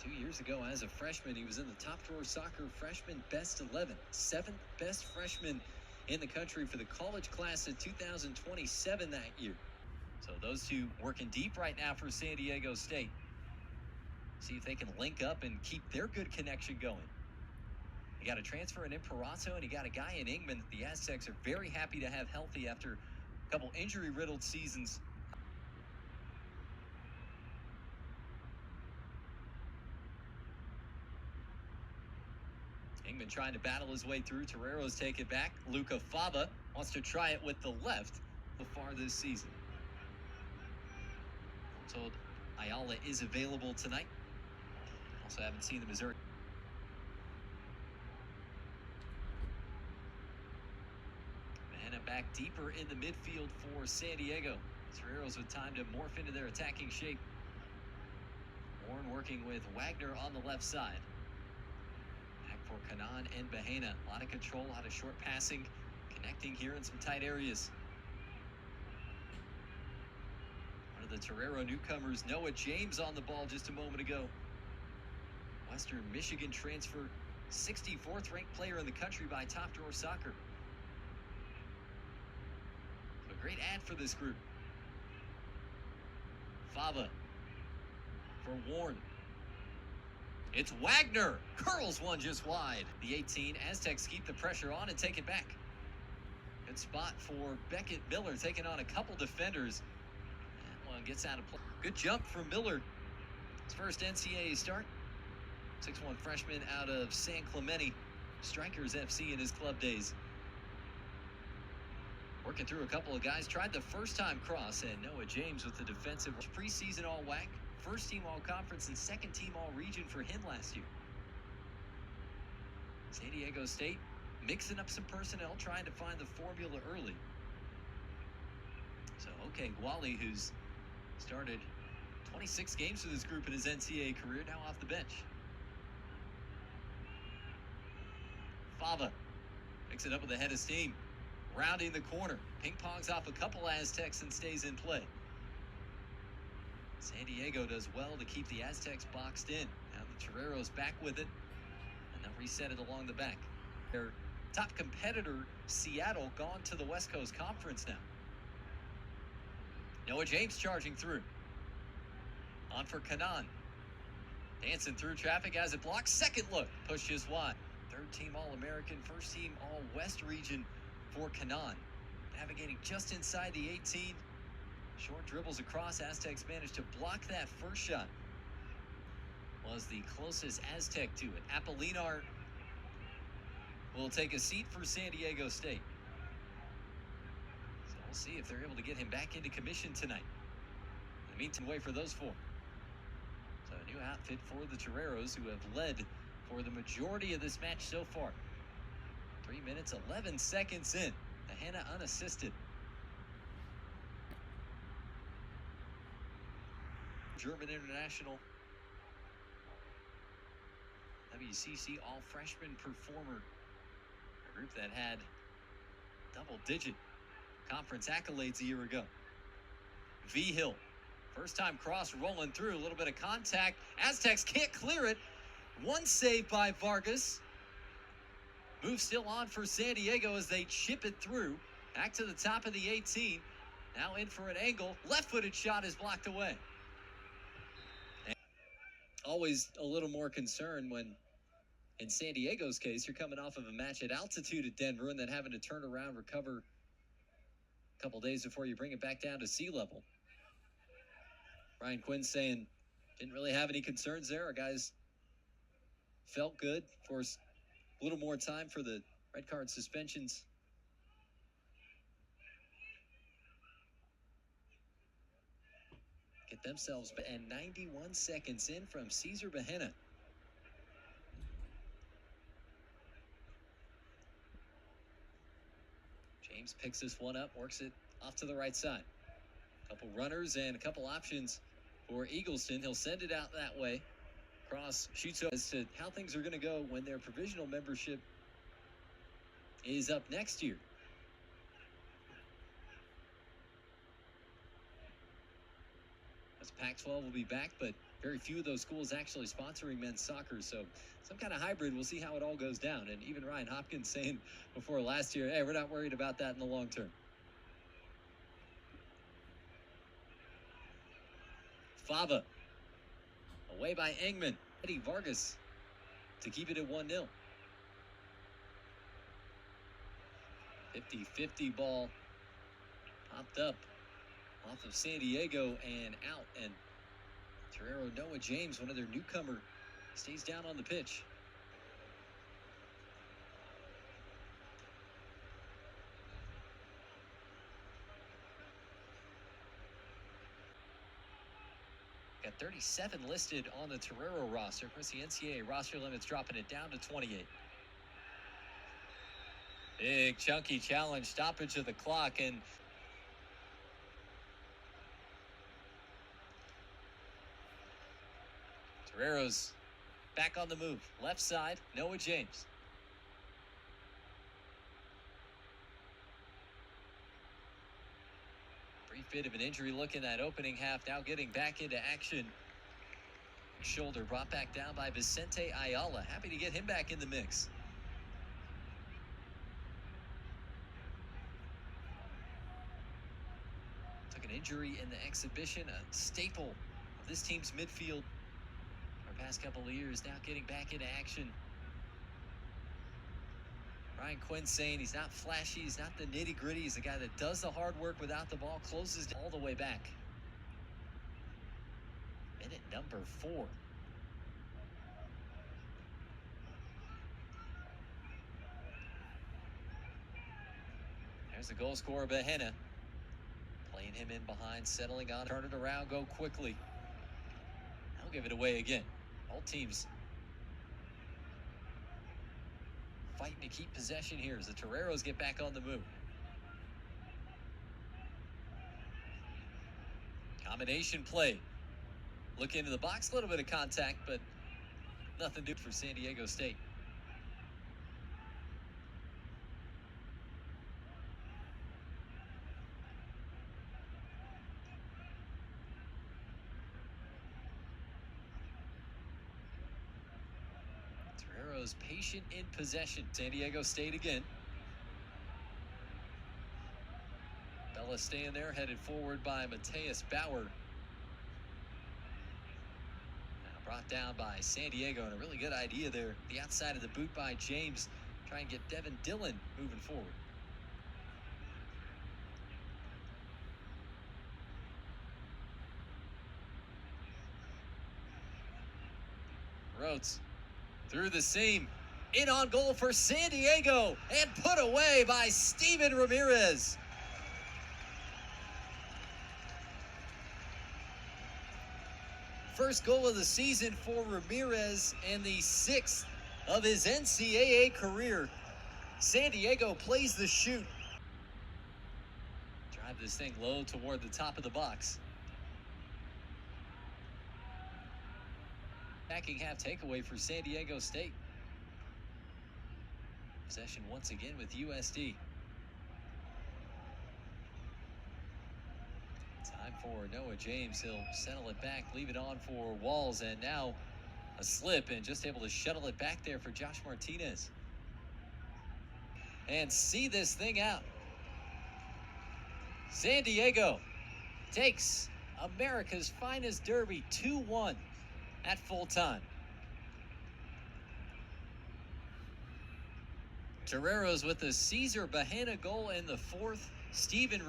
2 years ago, as a freshman, he was in the Top Drawer Soccer Freshman Best 11, seventh best freshman in the country for the college class of 2027 that year. So those two working deep right now for San Diego State. See if they can link up and keep their good connection going. You got a transfer in Imparato, and you got a guy in Ingman that the Aztecs are very happy to have healthy after a couple injury-riddled seasons. Ingman trying to battle his way through. Torero's take it back. Luca Fava wants to try it with the left so far this season. I'm told Ayala is available tonight. Also haven't seen the Missouri. Mahena back deeper in the midfield for San Diego. Torero's with time to morph into their attacking shape. Warren working with Wagner on the left side. Back for Kanan and Bahena. A lot of control, a lot of short passing, connecting here in some tight areas. One of the Torero newcomers, Noah James, on the ball just a moment ago. Western Michigan transfer, 64th ranked player in the country by Top Drawer Soccer. So a great ad for this group. Fava for Warren. It's Wagner. Curls one just wide. The 18. Aztecs keep the pressure on and take it back. Good spot for Beckett Miller, taking on a couple defenders. That one gets out of play. Good jump from Miller. His first NCAA start. 6'1" freshman out of San Clemente. Strikers FC in his club days. Working through a couple of guys. Tried the first time cross, and Noah James with the defensive. Preseason all-WAC. First team all-conference and second team all-region for him last year. San Diego State mixing up some personnel, trying to find the formula early. So, okay, Gwali, who's started 26 games for this group in his NCAA career, now off the bench. Fava picks it up with a head of steam. Rounding the corner. Ping-pongs off a couple Aztecs and stays in play. San Diego does well to keep the Aztecs boxed in. Now the Toreros back with it, and they'll reset it along the back. Their top competitor, Seattle, gone to the West Coast Conference now. Noah James charging through. On for Kanan. Dancing through traffic as it blocks. Second look. Push just wide. Third team All-American, first team All-West region for Kanan. Navigating just inside the 18. Short dribbles across. Aztecs managed to block that first shot. Was the closest Aztec to it. Apolinar will take a seat for San Diego State. So we'll see if they're able to get him back into commission tonight. In the meantime, wait for those four. So a new outfit for the Toreros, who have led for the majority of this match so far. 3 minutes, 11 seconds in. Mahena unassisted. German international, WCC all-freshman performer. A group that had double-digit conference accolades a year ago. V-Hill, first-time cross rolling through, a little bit of contact. Aztecs can't clear it. One save by Vargas. Move still on for San Diego as they chip it through. Back to the top of the 18. Now in for an angle. Left-footed shot is blocked away. Always a little more concerned when, in San Diego's case, you're coming off of a match at altitude at Denver and then having to turn around, recover a couple days before you bring it back down to sea level. Ryan Quinn saying didn't really have any concerns there. Our guys felt good. Of course, a little more time for the red card suspensions. Get themselves, and 91 seconds in from Cesar Bahena. James picks this one up, works it off to the right side. A couple runners and a couple options for Eagleston. He'll send it out that way. Cross shoots as to how things are going to go when their provisional membership is up next year. Pac-12 will be back, but Very few of those schools actually sponsoring men's soccer, so some kind of hybrid. We'll see how it all goes down. And even Ryan Hopkins saying before last year, hey, we're not worried about that in the long term. Fava. Away by Engman. Eddie Vargas to keep it at 1-0. 50-50 ball popped up off of San Diego and out. And Torero Noah James, one of their newcomer, stays down on the pitch. Got 37 listed on the Torero roster. Of course, the NCAA roster limit's dropping it down to 28. Big chunky challenge, stoppage of the clock, and Torero's back on the move. Left side, Noah James. Brief bit of an injury look in that opening half, now getting back into action. Shoulder brought back down by Vicente Ayala. Happy to get him back in the mix. Took an injury in the exhibition, a staple of this team's midfield our past couple of years, now getting back into action. Ryan Quinn saying he's not flashy, he's not the nitty-gritty, he's the guy that does the hard work without the ball, closes all the way back. Minute number 4. There's the goal scorer, Bahena. Playing him in behind, settling on, turn it around, go quickly. I'll give it away again. All teams fighting to keep possession here as the Toreros get back on the move. Combination play. Look into the box, a little bit of contact, but nothing to do for San Diego State. Toreros patient in possession. San Diego State again. Bella staying there, headed forward by Mateus Bauer. Brought down by San Diego, and a really good idea there. The outside of the boot by James. Try and get Devin Dillon moving forward. Rhodes through the seam. In on goal for San Diego, and put away by Steven Ramirez. First goal of the season for Ramirez and the 6th of his NCAA career. San Diego plays the shoot. Drive this thing low toward the top of the box. Backing half takeaway for San Diego State. Possession once again with USD. Time for Noah James. He'll settle it back, leave it on for Walls, and now a slip and just able to shuttle it back there for Josh Martinez. And see this thing out. San Diego takes America's finest derby 2-1 at full time. Toreros with a Cesar Bahena goal in the 4th. Steven